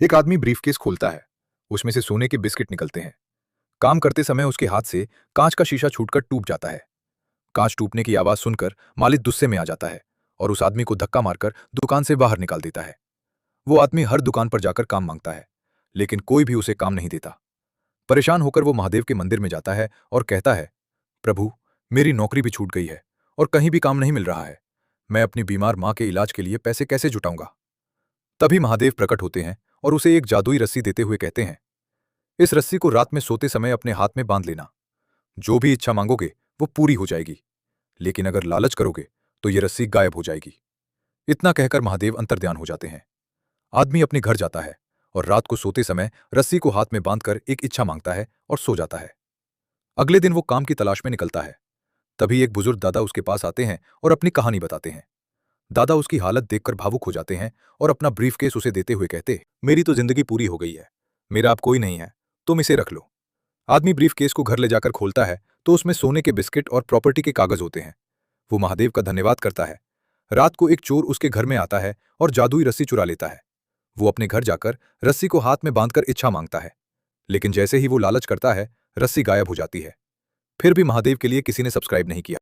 एक आदमी ब्रीफकेस खोलता है। उसमें से सोने के बिस्किट निकलते हैं। काम करते समय उसके हाथ से कांच का शीशा छूटकर टूट जाता है। कांच टूटने की आवाज सुनकर मालिक गुस्से में आ जाता है और उस आदमी को धक्का मारकर दुकान से बाहर निकाल देता है। वो आदमी हर दुकान पर जाकर काम मांगता है, लेकिन कोई भी उसे काम नहीं देता। परेशान होकर वो महादेव के मंदिर में जाता है और कहता है, प्रभु, मेरी नौकरी भी छूट गई है और कहीं भी काम नहीं मिल रहा है। मैं अपनी बीमार मां के इलाज के लिए पैसे कैसे जुटाऊंगा। तभी महादेव प्रकट होते हैं और उसे एक जादुई रस्सी देते हुए कहते हैं, इस रस्सी को रात में सोते समय अपने हाथ में बांध लेना। जो भी इच्छा मांगोगे वो पूरी हो जाएगी, लेकिन अगर लालच करोगे तो ये रस्सी गायब हो जाएगी। इतना कहकर महादेव अंतर्ध्यान हो जाते हैं। आदमी अपने घर जाता है और रात को सोते समय रस्सी को हाथ में बांधकर एक इच्छा मांगता है और सो जाता है। अगले दिन वो काम की तलाश में निकलता है। तभी एक बुजुर्ग दादा उसके पास आते हैं और अपनी कहानी बताते हैं। दादा उसकी हालत देखकर भावुक हो जाते हैं और अपना ब्रीफकेस उसे देते हुए कहते, मेरी तो जिंदगी पूरी हो गई है, मेरा अब कोई नहीं है, तुम इसे रख लो। आदमी ब्रीफकेस को घर ले जाकर खोलता है तो उसमें सोने के बिस्किट और प्रॉपर्टी के कागज होते हैं। वो महादेव का धन्यवाद करता है। रात को एक चोर उसके घर में आता है और जादुई रस्सी चुरा लेता है। वो अपने घर जाकर रस्सी को हाथ में बांधकर इच्छा मांगता है, लेकिन जैसे ही वो लालच करता है, रस्सी गायब हो जाती है। फिर भी महादेव के लिए किसी ने सब्सक्राइब नहीं किया।